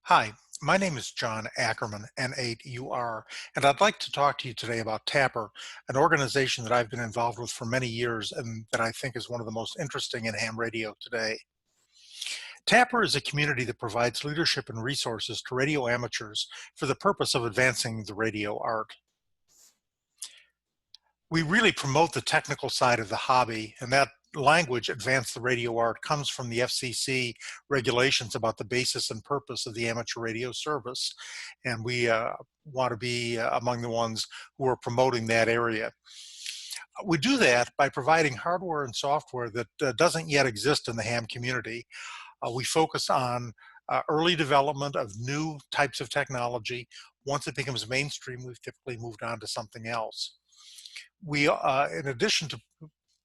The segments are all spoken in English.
Hi, my name is John Ackerman, N8UR, and I'd like to talk to you today about TAPR, an organization that I've been involved with for many years and that I think is one of the most interesting in ham radio today. TAPR is a community that provides leadership and resources to radio amateurs for the purpose of advancing the radio art. We really promote the technical side of the hobby, and that language, advance the radio art, comes from the FCC regulations about the basis and purpose of the amateur radio service. And we want to be among the ones who are promoting that area. We do that by providing hardware and software that doesn't yet exist in the ham community. We focus on early development of new types of technology. Once it becomes mainstream, we've typically moved on to something else. We, in addition to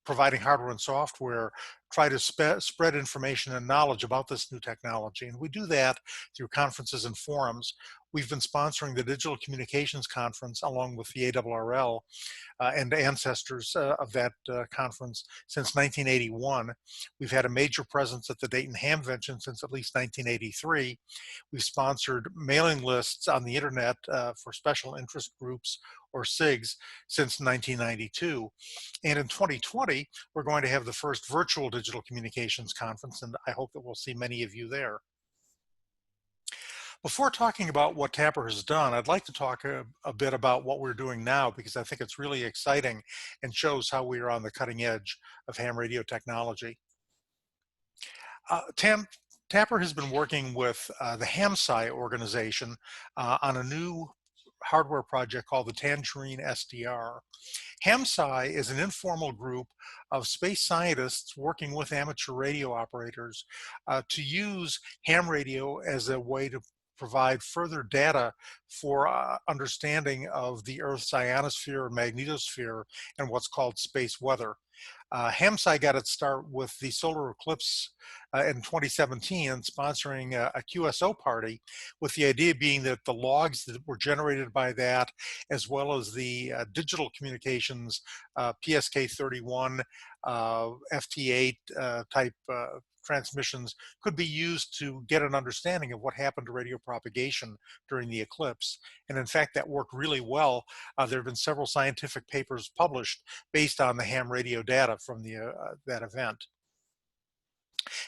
providing hardware and software, try to spread information and knowledge about this new technology. And we do that through conferences and forums. We've been sponsoring the Digital Communications Conference along with the ARRL and ancestors of that conference since 1981. We've had a major presence at the Dayton Hamvention since at least 1983. We've sponsored mailing lists on the internet for special interest groups or SIGs since 1992. And in 2020, we're going to have the first virtual digital communications conference, and I hope that we'll see many of you there. Before talking about what TAPR has done, I'd like to talk a bit about what we're doing now because I think it's really exciting and shows how we are on the cutting edge of ham radio technology. TAPR has been working with the HamSci organization on a new hardware project called the Tangerine SDR. HamSci is an informal group of space scientists working with amateur radio operators to use ham radio as a way to provide further data for understanding of the Earth's ionosphere and magnetosphere and what's called space weather. HamSci got its start with the solar eclipse in 2017 and sponsoring a QSO party, with the idea being that the logs that were generated by that, as well as the digital communications, PSK31, FT8 type transmissions, could be used to get an understanding of what happened to radio propagation during the eclipse. And in fact, that worked really well. There have been several scientific papers published based on the ham radio data from that event.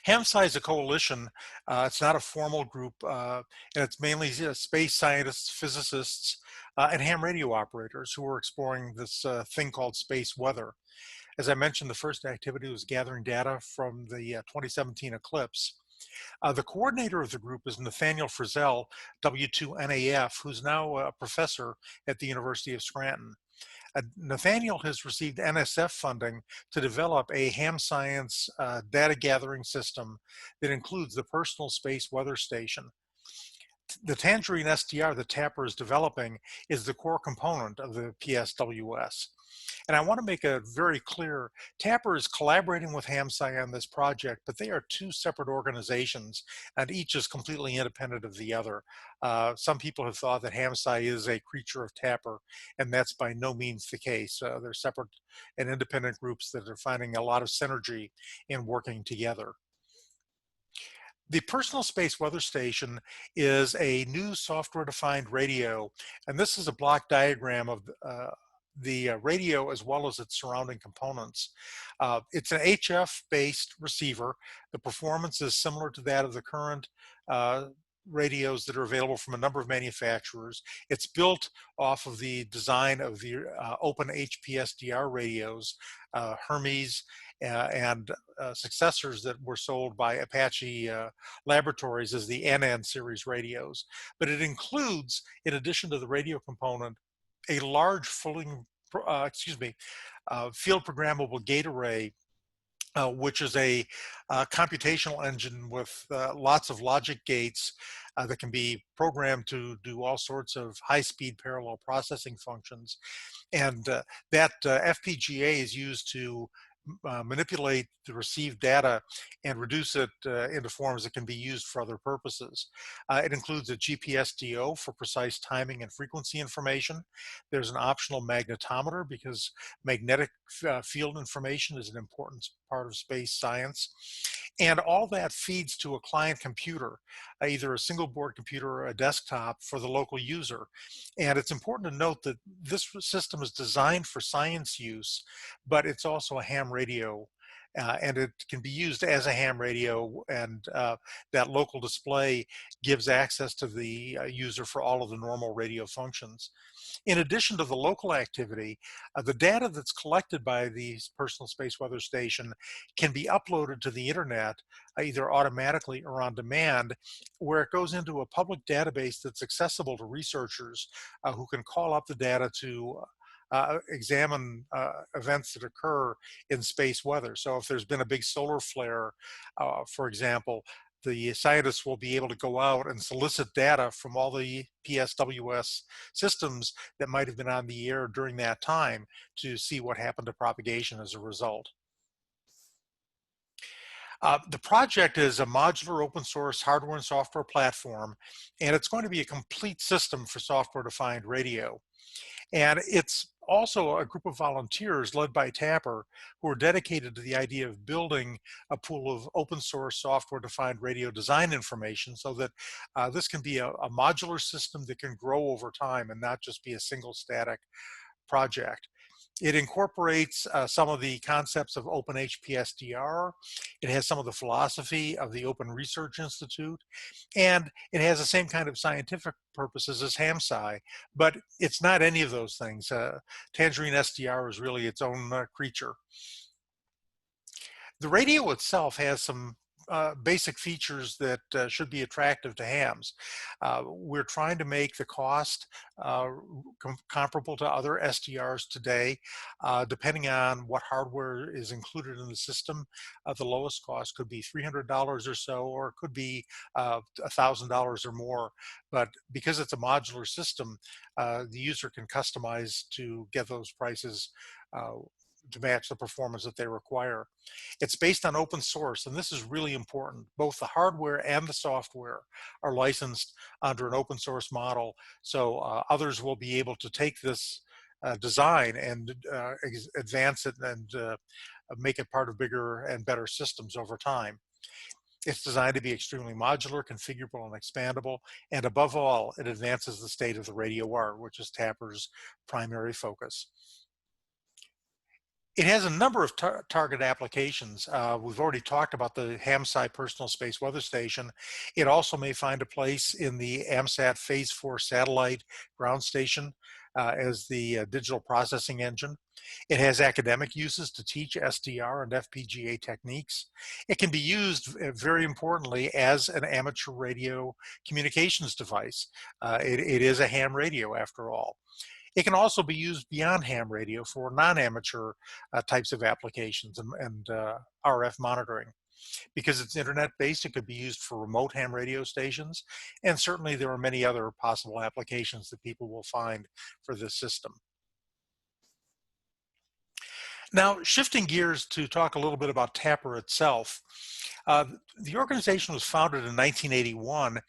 HamSci is a coalition. It's not a formal group, and it's mainly space scientists, physicists, and ham radio operators who are exploring this thing called space weather. As I mentioned, the first activity was gathering data from the 2017 eclipse. The coordinator of the group is Nathaniel Frizzell, W2NAF, who's now a professor at the University of Scranton. Nathaniel has received NSF funding to develop a ham science data gathering system that includes the personal space weather station. The Tangerine SDR that TAPR is developing is the core component of the PSWS. And I want to make it very clear, TAPR is collaborating with HamSci on this project, but they are two separate organizations, and each is completely independent of the other. Some people have thought that HamSci is a creature of TAPR, and that's by no means the case. They're separate and independent groups that are finding a lot of synergy in working together. The Personal Space Weather Station is a new software-defined radio, and this is a block diagram of the radio as well as its surrounding components. It's an HF-based receiver. The performance is similar to that of the current radios that are available from a number of manufacturers. It's built off of the design of the open HPSDR radios, Hermes, and successors that were sold by Apache Laboratories as the NN series radios. But it includes, in addition to the radio component, a large field programmable gate array, which is a computational engine with lots of logic gates that can be programmed to do all sorts of high-speed parallel processing functions. And that FPGA is used to manipulate the received data and reduce it into forms that can be used for other purposes. It includes a GPS-DO for precise timing and frequency information. There's an optional magnetometer because magnetic field information is an important part of space science. And all that feeds to a client computer, either a single board computer or a desktop for the local user. And it's important to note that this system is designed for science use, but it's also a ham radio. And it can be used as a ham radio, and that local display gives access to the user for all of the normal radio functions. In addition to the local activity, the data that's collected by the personal space weather station can be uploaded to the internet, either automatically or on demand, where it goes into a public database that's accessible to researchers who can call up the data to examine events that occur in space weather. So if there's been a big solar flare, for example, the scientists will be able to go out and solicit data from all the PSWS systems that might have been on the air during that time to see what happened to propagation as a result. The project is a modular open source hardware and software platform, and it's going to be a complete system for software-defined radio. And it's also a group of volunteers led by TAPR who are dedicated to the idea of building a pool of open source software defined radio design information so that this can be a modular system that can grow over time and not just be a single static project. It incorporates some of the concepts of open HPSDR. It has some of the philosophy of the Open Research Institute, and it has the same kind of scientific purposes as HamSci, but it's not any of those things. Tangerine SDR is really its own creature. The radio itself has some basic features that should be attractive to hams. We're trying to make the cost comparable to other SDRs today. Depending on what hardware is included in the system, the lowest cost could be $300 or so, or it could be $1,000 or more. But because it's a modular system, the user can customize to get those prices to match the performance that they require. It's based on open source, and this is really important. Both the hardware and the software are licensed under an open source model, so others will be able to take this design and advance it and make it part of bigger and better systems over time. It's designed to be extremely modular, configurable, and expandable, and above all, it advances the state of the radio art, which is TAPR's primary focus. It has a number of target applications. We've already talked about the HamSci Personal Space Weather Station. It also may find a place in the AMSAT Phase 4 satellite ground station as the digital processing engine. It has academic uses to teach SDR and FPGA techniques. It can be used, very importantly, as an amateur radio communications device. It is a ham radio, after all. It can also be used beyond ham radio for non-amateur types of applications and RF monitoring. Because it's internet-based, it could be used for remote ham radio stations, and certainly there are many other possible applications that people will find for this system. Now, shifting gears to talk a little bit about TAPR itself. Uh, the organization was founded in 1981,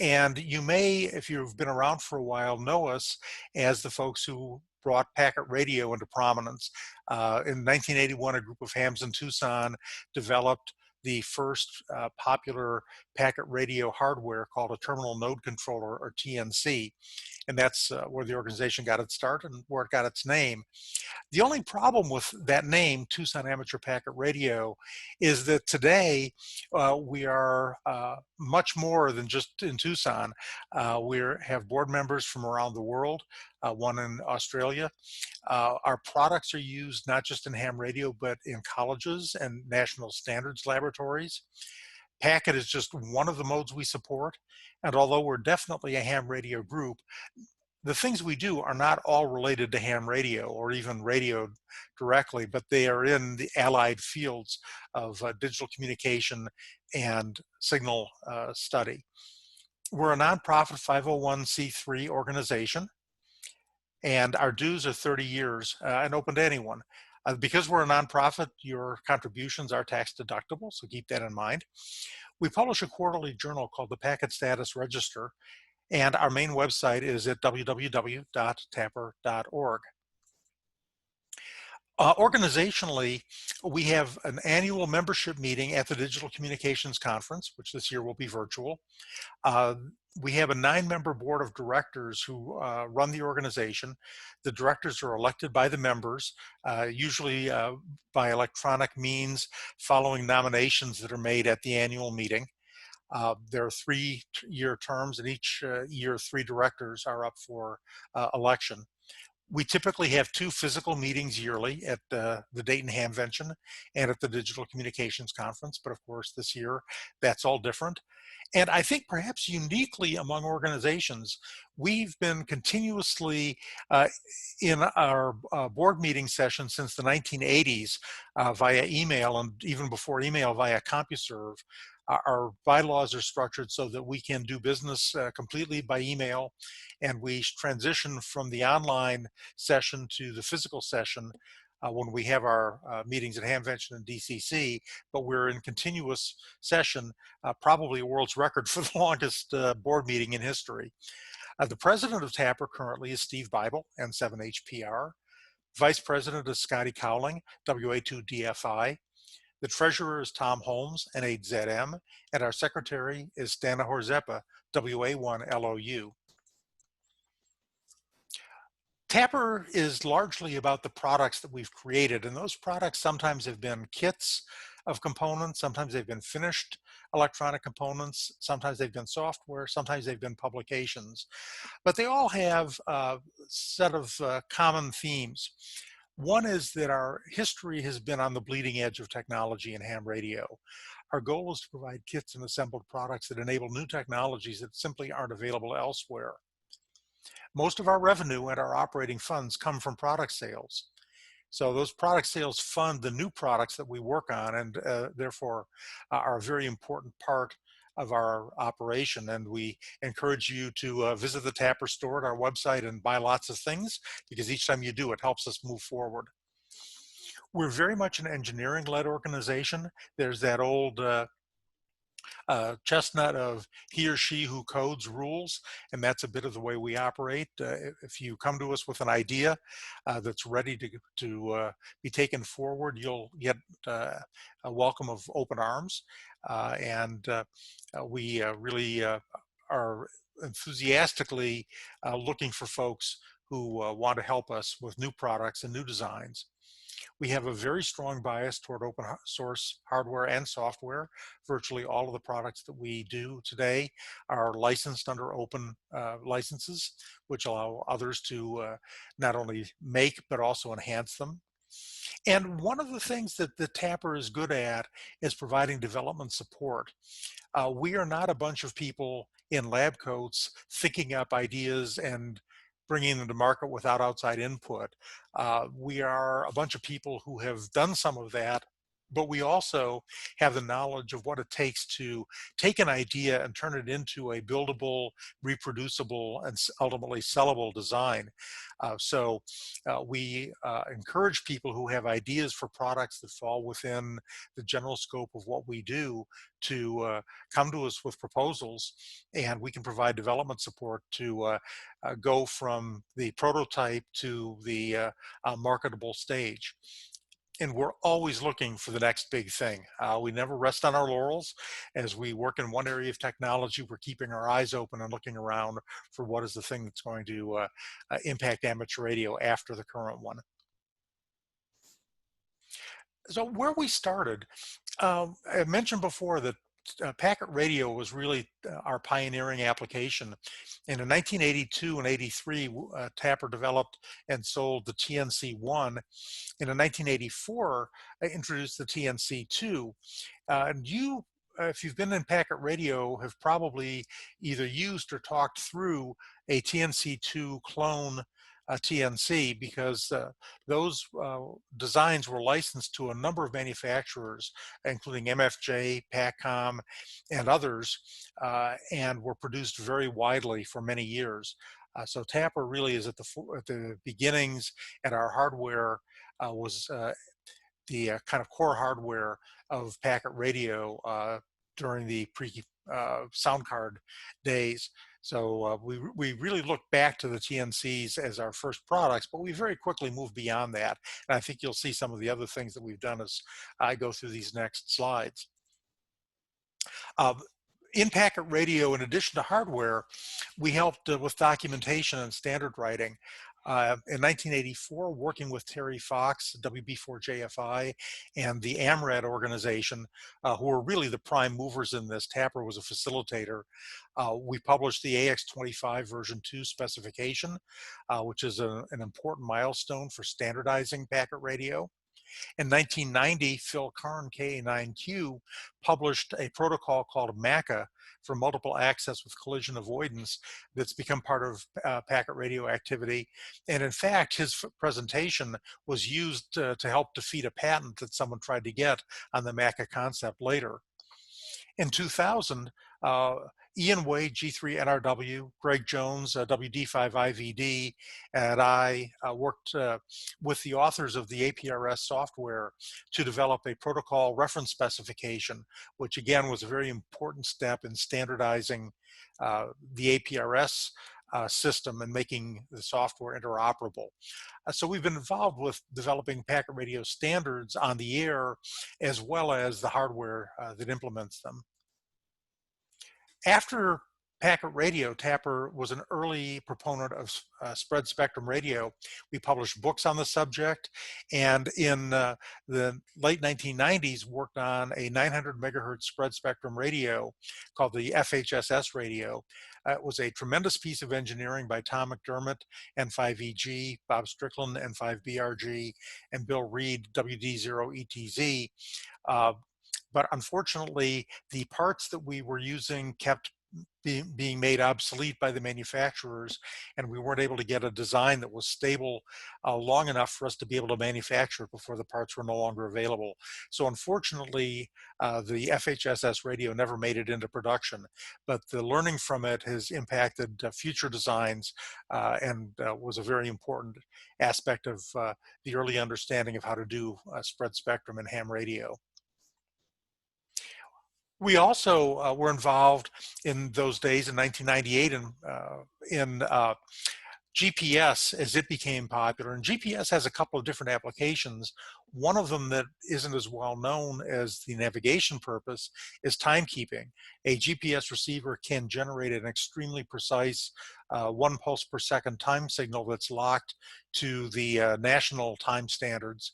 and you may, if you've been around for a while, know us as the folks who brought packet radio into prominence. In 1981, a group of hams in Tucson developed the first popular packet radio hardware called a terminal node controller, or TNC, and that's where the organization got its start and where it got its name. The only problem with that name, Tucson Amateur Packet Radio, is that today we are much more than just in Tucson. We have board members from around the world, one in Australia. Our products are used not just in ham radio, but in colleges and national standards laboratories. Packet is just one of the modes we support. And although we're definitely a ham radio group, the things we do are not all related to ham radio or even radio directly, but they are in the allied fields of digital communication and signal study. We're a nonprofit 501c3 organization, and our dues are 30 years and open to anyone. Because we're a nonprofit, your contributions are tax deductible, so keep that in mind. We publish a quarterly journal called the Packet Status Register, and our main website is at www.tapr.org. Organizationally, we have an annual membership meeting at the Digital Communications Conference, which this year will be virtual. Uh, we have a 9-member board of directors who run the organization. The directors are elected by the members, usually by electronic means, following nominations that are made at the annual meeting. There are 3-year terms, and each year 3 directors are up for election. We typically have 2 physical meetings yearly at the Dayton Hamvention and at the Digital Communications Conference, but of course this year that's all different. And I think perhaps uniquely among organizations, we've been continuously uh, in our board meeting session since the 1980s via email, and even before email via CompuServe. Our bylaws are structured so that we can do business completely by email, and we transition from the online session to the physical session when we have our meetings at Hamvention and DCC, but we're in continuous session, probably a world's record for the longest board meeting in history. The president of TAPR currently is Steve Bible, N7HPR. Vice president is Scotty Cowling, WA2DFI. The treasurer is Tom Holmes, N8ZM, and our secretary is Dana Horzepa, WA1LOU. TAPR is largely about the products that we've created, and those products sometimes have been kits of components, sometimes they've been finished electronic components, sometimes they've been software, sometimes they've been publications, but they all have a set of common themes. One is that our history has been on the bleeding edge of technology in ham radio. Our goal is to provide kits and assembled products that enable new technologies that simply aren't available elsewhere. Most of our revenue and our operating funds come from product sales. So those product sales fund the new products that we work on, and therefore are a very important part of our operation. And we encourage you to visit the TAPR store at our website and buy lots of things, because each time you do, it helps us move forward. We're very much an engineering-led organization. There's that old chestnut of he or she who codes rules, and that's a bit of the way we operate. If you come to us with an idea that's ready to be taken forward, you'll get a welcome of open arms, and we really are enthusiastically looking for folks who want to help us with new products and new designs. We have a very strong bias toward open source hardware and software. Virtually all of the products that we do today are licensed under open licenses, which allow others to not only make but also enhance them. And one of the things that the TAPR is good at is providing development support. We are not a bunch of people in lab coats thinking up ideas and bringing them to market without outside input. We are a bunch of people who have done some of that, but we also have the knowledge of what it takes to take an idea and turn it into a buildable, reproducible, and ultimately sellable design. We encourage people who have ideas for products that fall within the general scope of what we do to come to us with proposals, and we can provide development support to go from the prototype to the marketable stage. And we're always looking for the next big thing. We never rest on our laurels. As we work in one area of technology, we're keeping our eyes open and looking around for what is the thing that's going to impact amateur radio after the current one. So where we started, I mentioned before that packet radio was really our pioneering application. And in 1982 and 83, TAPR developed and sold the TNC1. And in 1984, I introduced the TNC2. And you, if you've been in packet radio, have probably either used or talked through a TNC2 clone TNC, because those designs were licensed to a number of manufacturers, including MFJ, PACCOM, and others, and were produced very widely for many years. So TAPR really is at the beginnings, and our hardware was the kind of core hardware of packet radio during the sound card days. So we really look back to the TNCs as our first products, but we very quickly moved beyond that. And I think you'll see some of the other things that we've done as I go through these next slides. Uh, in packet radio, in addition to hardware, we helped with documentation and standard writing. In 1984, working with Terry Fox, WB4JFI, and the AMRAD organization, who were really the prime movers in this. TAPR was a facilitator. We published the AX25 version 2 specification, which is an important milestone for standardizing packet radio. In 1990, Phil Karn, KA9Q, published a protocol called MACA for multiple access with collision avoidance that's become part of packet radio activity. And in fact, his presentation was used to help defeat a patent that someone tried to get on the MACA concept later. In 2000, uh, Ian Wade, G3NRW, Greg Jones, WD5IVD, and I worked with the authors of the APRS software to develop a protocol reference specification, which again was a very important step in standardizing the APRS system and making the software interoperable. So we've been involved with developing packet radio standards on the air as well as the hardware that implements them. After packet radio, TAPR was an early proponent of spread spectrum radio. We published books on the subject, and in the late 1990s worked on a 900 megahertz spread spectrum radio called the FHSS radio. It was a tremendous piece of engineering by Tom McDermott, N5EG, Bob Strickland, N5BRG, and Bill Reed, WD0ETZ. But unfortunately, the parts that we were using kept being made obsolete by the manufacturers, and we weren't able to get a design that was stable long enough for us to be able to manufacture it before the parts were no longer available. So unfortunately, the FHSS radio never made it into production, but the learning from it has impacted future designs and was a very important aspect of the early understanding of how to do spread spectrum and ham radio. We also were involved in those days in 1998 in GPS as it became popular. And GPS has a couple of different applications. One of them that isn't as well known as the navigation purpose is timekeeping. A GPS receiver can generate an extremely precise 1 pulse per second time signal that's locked to the national time standards.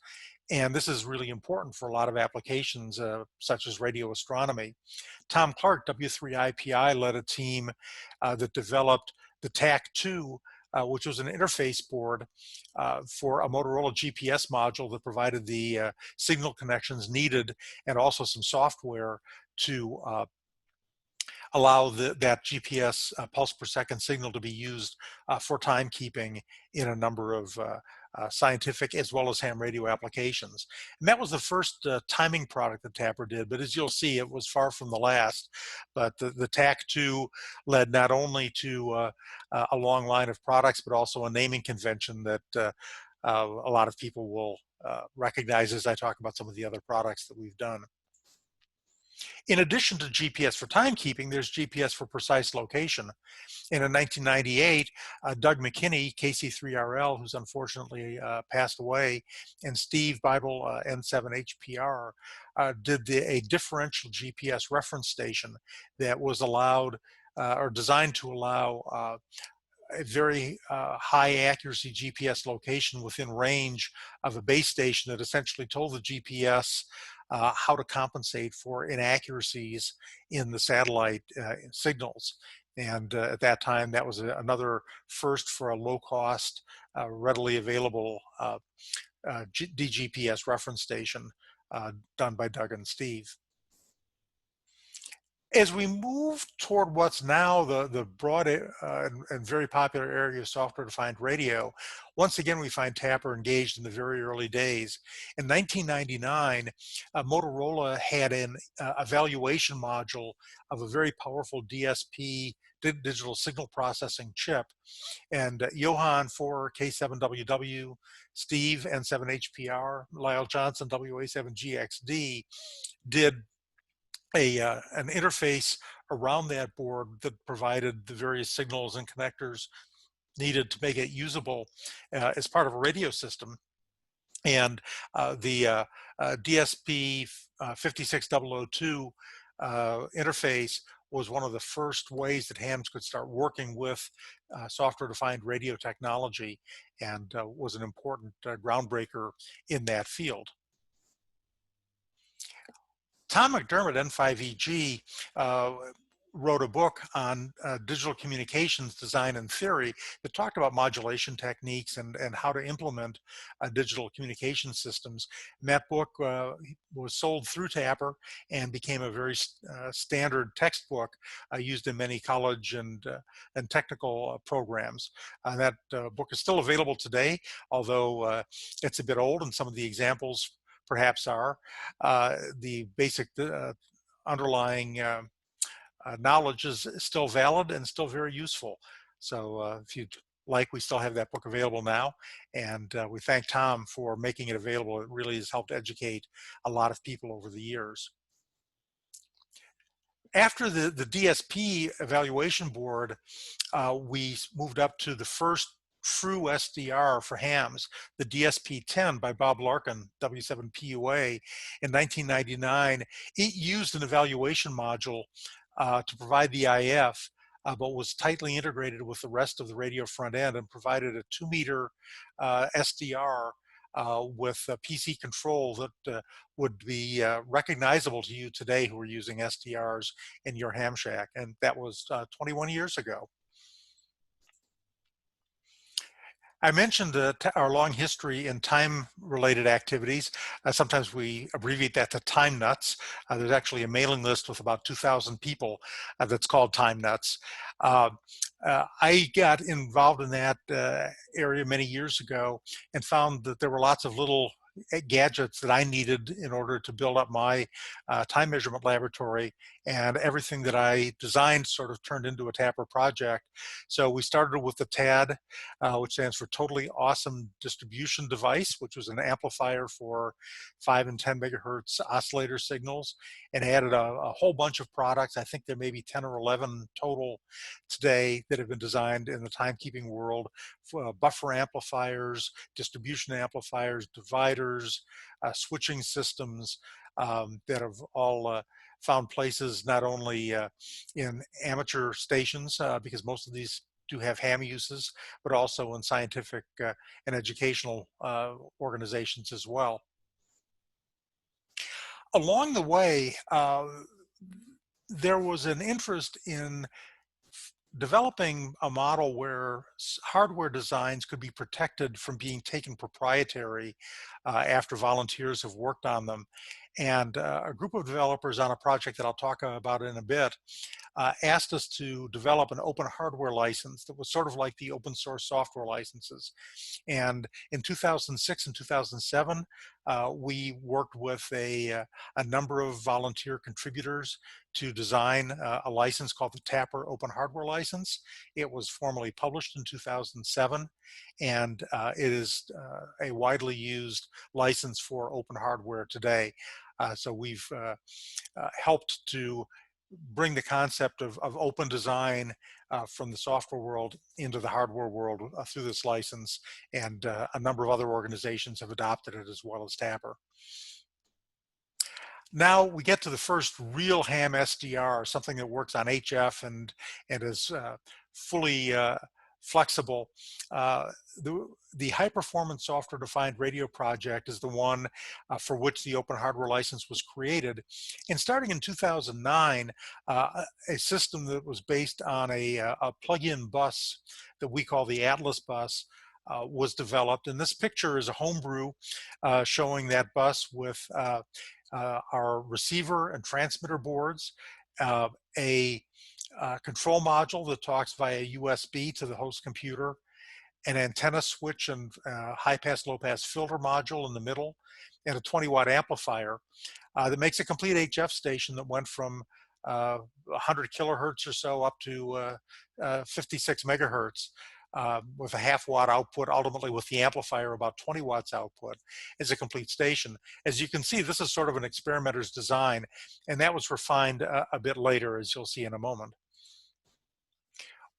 And this is really important for a lot of applications such as radio astronomy. Tom Clark, W3IPI, led a team that developed the TAC2, which was an interface board for a Motorola GPS module that provided the signal connections needed and also some software to allow that GPS pulse per second signal to be used for timekeeping in a number of scientific as well as ham radio applications. And that was the first timing product that TAPR did, but as you'll see, it was far from the last. But the TAC2 led not only to a long line of products, but also a naming convention that a lot of people will recognize as I talk about some of the other products that we've done. In addition to GPS for timekeeping, there's GPS for precise location. And in 1998, Doug McKinney, KC3RL, who's unfortunately passed away, and Steve Bible, N7HPR, did a differential GPS reference station that was allowed or designed to allow a very high accuracy GPS location within range of a base station that essentially told the GPS how to compensate for inaccuracies in the satellite signals. And at that time, that was another first for a low-cost, readily available DGPS reference station done by Doug and Steve. As we move toward what's now the broad and very popular area of software-defined radio, once again we find TAPR engaged in the very early days. In 1999, Motorola had an evaluation module of a very powerful DSP, digital signal processing chip, and Johan for K7WW, Steve N7HPR, Lyle Johnson WA7GXD did an interface around that board that provided the various signals and connectors needed to make it usable as part of a radio system. And the DSP 56002 interface was one of the first ways that hams could start working with software-defined radio technology, and was an important groundbreaker in that field. Tom McDermott, N5EG, wrote a book on digital communications design and theory that talked about modulation techniques and how to implement digital communication systems. And that book was sold through TAPR and became a very standard textbook used in many college and technical programs. That book is still available today, although it's a bit old, and some of the examples perhaps are. The basic underlying knowledge is still valid and still very useful. So if you'd like, we still have that book available now, and we thank Tom for making it available. It really has helped educate a lot of people over the years. After the DSP evaluation board, we moved up to the first true SDR for hams, the DSP-10 by Bob Larkin, W7PUA, in 1999. It used an evaluation module to provide the IF, but was tightly integrated with the rest of the radio front end and provided a 2-meter SDR with PC control that would be recognizable to you today who are using SDRs in your ham shack. And that was 21 years ago. I mentioned our long history in time-related activities. Sometimes we abbreviate that to Time Nuts. There's actually a mailing list with about 2,000 people that's called Time Nuts. I got involved in that area many years ago and found that there were lots of little gadgets that I needed in order to build up my time measurement laboratory, and everything that I designed sort of turned into a TAPR project. So we started with the TAD, which stands for Totally Awesome Distribution Device, which was an amplifier for 5 and 10 megahertz oscillator signals, and added a whole bunch of products. I think there may be 10 or 11 total today that have been designed in the timekeeping world: buffer amplifiers, distribution amplifiers, dividers, switching systems that have all found places not only in amateur stations, because most of these do have ham uses, but also in scientific and educational organizations as well. Along the way, there was an interest in developing a model where hardware designs could be protected from being taken proprietary after volunteers have worked on them. And a group of developers on a project that I'll talk about in a bit asked us to develop an open hardware license that was sort of like the open source software licenses. And in 2006 and 2007, we worked with a number of volunteer contributors to design a license called the TAPR Open Hardware License. It was formally published in 2007, and it is a widely used license for open hardware today. So we've helped to bring the concept of open design from the software world into the hardware world through this license, and a number of other organizations have adopted it as well as TAPR. Now we get to the first real ham SDR, something that works on HF and is fully flexible. The high performance software defined radio project is the one for which the open hardware license was created. And starting in 2009, a system that was based on a plug-in bus that we call the Atlas bus was developed. And this picture is a homebrew showing that bus with our receiver and transmitter boards, a control module that talks via USB to the host computer, an antenna switch and high pass, low pass filter module in the middle, and a 20-watt amplifier that makes a complete HF station that went from 100 kilohertz or so up to 56 megahertz. with a half watt output, ultimately with the amplifier about 20 watts output as a complete station. As you can see, this is sort of an experimenter's design, and that was refined a bit later, as you'll see in a moment.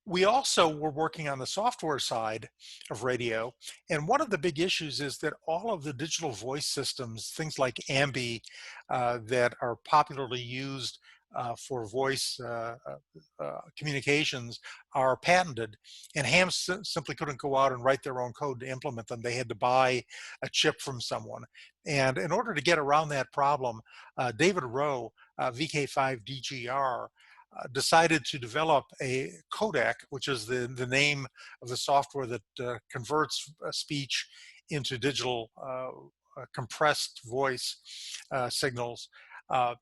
We also were working on the software side of radio, and one of the big issues is that all of the digital voice systems, things like Ambi, that are popularly used for voice communications, are patented, and hams simply couldn't go out and write their own code to implement them. They had to buy a chip from someone. And in order to get around that problem, David Rowe, VK5DGR, decided to develop a codec, which is the name of the software that converts speech into digital compressed voice signals. Uh,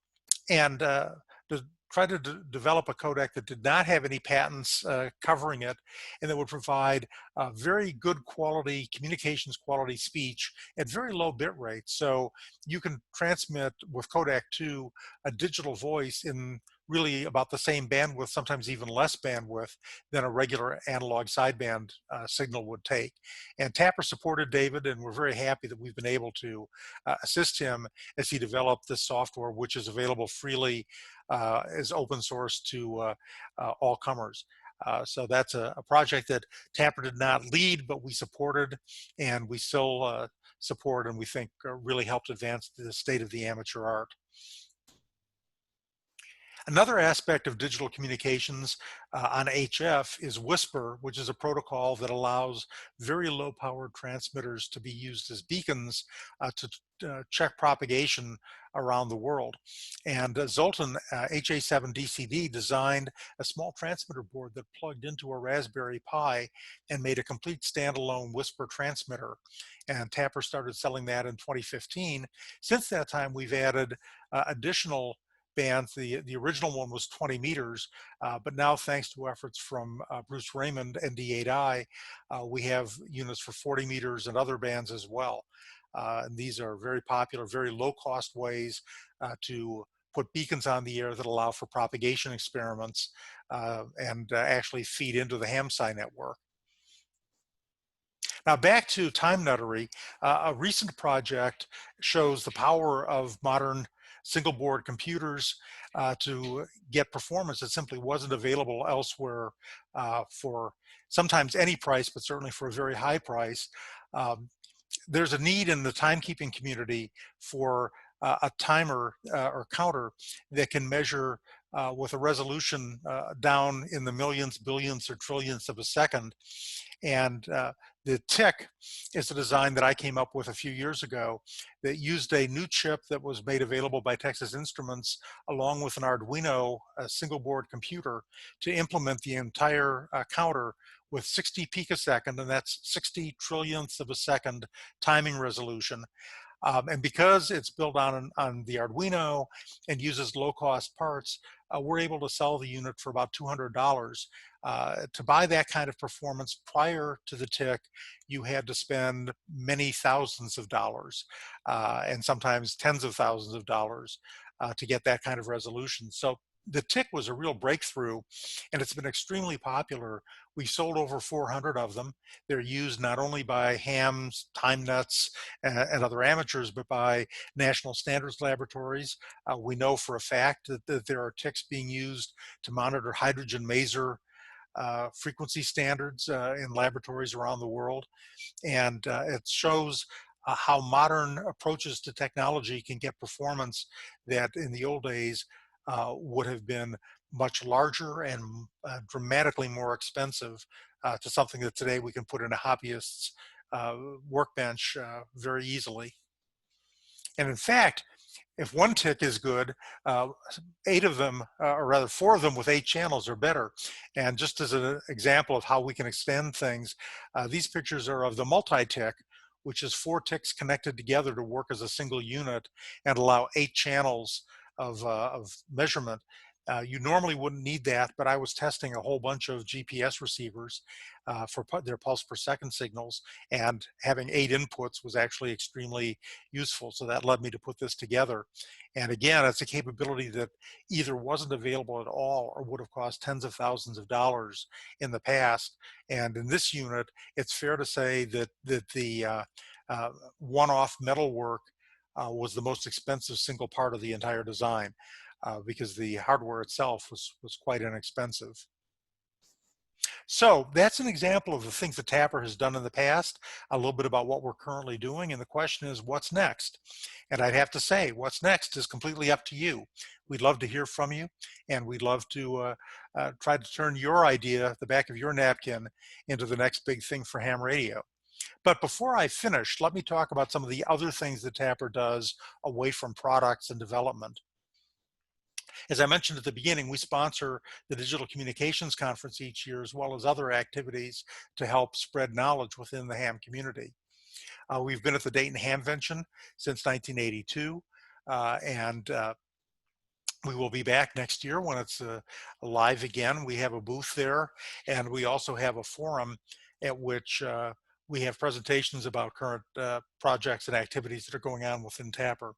and to try to develop a codec that did not have any patents covering it, and that would provide very good quality, communications quality speech at very low bit rates. So you can transmit with codec to a digital voice in really about the same bandwidth, sometimes even less bandwidth than a regular analog sideband signal would take. And TAPR supported David, and we're very happy that we've been able to assist him as he developed this software, which is available freely as open source to all comers. So that's a project that TAPR did not lead, but we supported, and we still support, and we think really helped advance the state of the amateur art. Another aspect of digital communications on HF is Whisper, which is a protocol that allows very low powered transmitters to be used as beacons to check propagation around the world. And Zoltan HA7DCD designed a small transmitter board that plugged into a Raspberry Pi and made a complete standalone Whisper transmitter. And TAPR started selling that in 2015. Since that time, we've added additional bands. The original one was 20 meters, but now thanks to efforts from Bruce Raymond, N8UR, we have units for 40 meters and other bands as well. And these are very popular, very low cost ways to put beacons on the air that allow for propagation experiments and actually feed into the HamSci network. Now back to time nuttery, a recent project shows the power of modern single board computers to get performance that simply wasn't available elsewhere for sometimes any price, but certainly for a very high price. There's a need in the timekeeping community for a timer or counter that can measure with a resolution down in the millions, billions, or trillions of a second. And the TIC is a design that I came up with a few years ago that used a new chip that was made available by Texas Instruments along with an Arduino, a single board computer, to implement the entire counter with 60 picosecond, and that's 60 trillionths of a second timing resolution. And because it's built on the Arduino and uses low-cost parts, we're able to sell the unit for about $200. To buy that kind of performance prior to the TIC, you had to spend many thousands of dollars and sometimes tens of thousands of dollars to get that kind of resolution. So the TIC was a real breakthrough, and it's been extremely popular. We sold over 400 of them. They're used not only by hams, time nuts, and other amateurs, but by national standards laboratories. We know for a fact that there are TICs being used to monitor hydrogen maser frequency standards in laboratories around the world. And it shows how modern approaches to technology can get performance that in the old days would have been much larger and dramatically more expensive to something that today we can put in a hobbyist's workbench very easily. And in fact, if one TIC is good, 8 of them, or rather 4 of them with 8 channels are better. And just as an example of how we can extend things, these pictures are of the multi-TIC, which is 4 TICs connected together to work as a single unit and allow 8 channels of measurement. You normally wouldn't need that, but I was testing a whole bunch of GPS receivers for their pulse per second signals, and having 8 inputs was actually extremely useful. So that led me to put this together. And again, it's a capability that either wasn't available at all or would have cost tens of thousands of dollars in the past. And in this unit, it's fair to say that the uh, one-off metal work was the most expensive single part of the entire design, because the hardware itself was quite inexpensive. So that's an example of the things that TAPR has done in the past, a little bit about what we're currently doing, and the question is, what's next? And I'd have to say, what's next is completely up to you. We'd love to hear from you, and we'd love to try to turn your idea, the back of your napkin, into the next big thing for ham radio. But before I finish, let me talk about some of the other things that TAPR does away from products and development. As I mentioned at the beginning, we sponsor the Digital Communications Conference each year, as well as other activities to help spread knowledge within the ham community. We've been at the Dayton Hamvention since 1982, and we will be back next year when it's live again. We have a booth there, and we also have a forum at which we have presentations about current projects and activities that are going on within TAPR.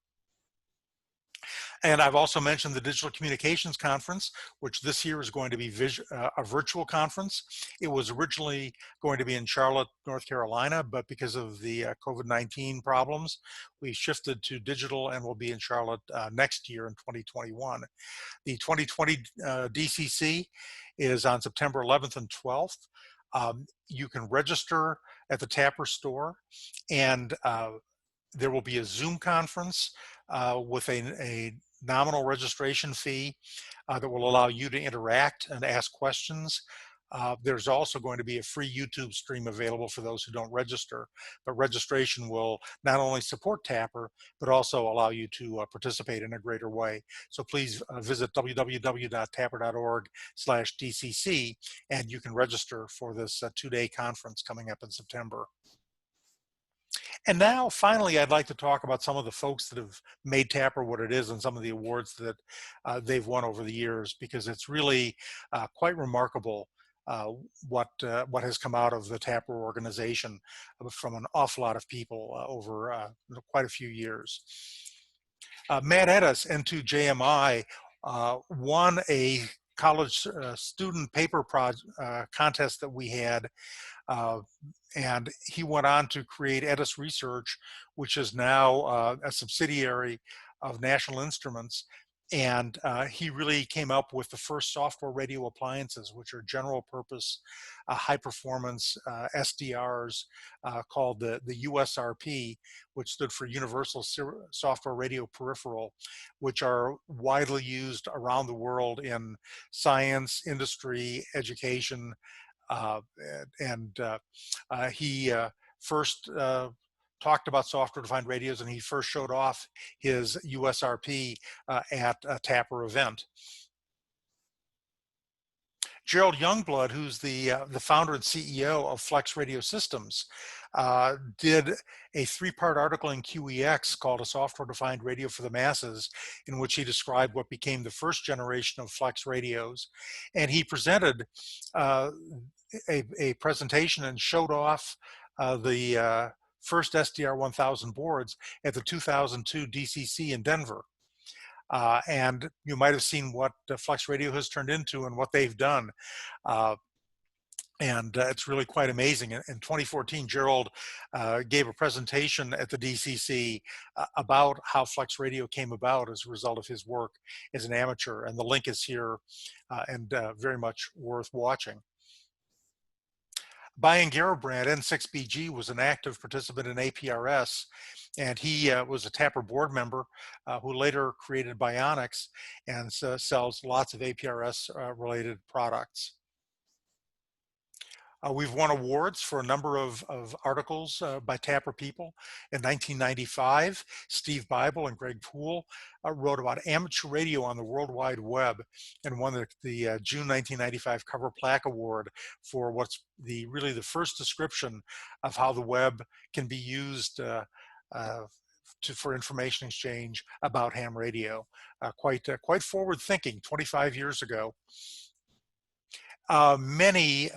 And I've also mentioned the Digital Communications Conference, which this year is going to be a virtual conference. It was originally going to be in Charlotte, North Carolina, but because of the COVID-19 problems, we shifted to digital and will be in Charlotte next year in 2021. The 2020 DCC is on September 11th and 12th. You can register at the TAPR store, and there will be a Zoom conference with a nominal registration fee that will allow you to interact and ask questions. There's also going to be a free YouTube stream available for those who don't register, but registration will not only support TAPR, but also allow you to participate in a greater way. So please visit www.tapr.org/DCC, and you can register for this 2-day conference coming up in September. And now, finally, I'd like to talk about some of the folks that have made TAPR what it is and some of the awards that they've won over the years, because it's really quite remarkable what has come out of the TAPR organization from an awful lot of people over quite a few years. Matt Edis, N8UR, won a college student paper contest that we had, and he went on to create Edis Research, which is now a subsidiary of National Instruments. And he really came up with the first software radio appliances, which are general purpose, high performance SDRs called the USRP, which stood for Universal Software Radio Peripheral, which are widely used around the world in science, industry, education, he first talked about software-defined radios, and he first showed off his USRP at a TAPR event. Gerald Youngblood, who's the founder and CEO of Flex Radio Systems, did a 3-part article in QEX called A Software-Defined Radio for the Masses, in which he described what became the first generation of Flex radios. And he presented a presentation and showed off the first SDR 1000 boards at the 2002 DCC in Denver. And you might have seen what Flex Radio has turned into and what they've done. It's really quite amazing. In 2014, Gerald gave a presentation at the DCC about how Flex Radio came about as a result of his work as an amateur. And the link is here and very much worth watching. Bayan Garabrand, N6BG, was an active participant in APRS, and he was a TAPR board member who later created Bionics and sells lots of APRS related products. We've won awards for a number of articles by TAPR people. In 1995, Steve Bible and Greg Poole wrote about amateur radio on the World Wide Web and won the June 1995 Cover Plaque Award for what's really the first description of how the web can be used for information exchange about ham radio. Quite forward thinking 25 years ago. Many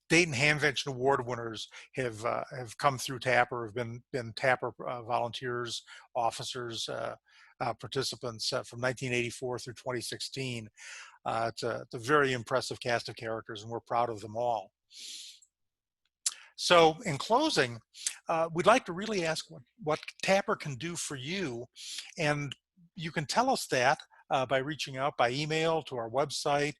Dayton Hamvention Award winners have come through TAPR, have been TAPR volunteers, officers, participants from 1984 through 2016. It's a very impressive cast of characters, and we're proud of them all. So in closing, we'd like to really ask what TAPR can do for you, and you can tell us that by reaching out by email to our website.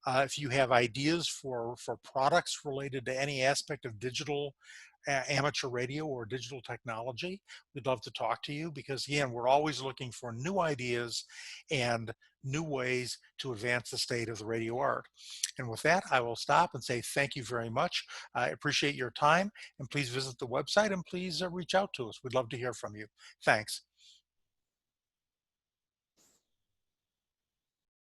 If you have ideas for products related to any aspect of digital amateur radio or digital technology, we'd love to talk to you, because again, we're always looking for new ideas and new ways to advance the state of the radio art. And with that, I will stop and say thank you very much. I appreciate your time, and please visit the website and please reach out to us. We'd love to hear from you. Thanks.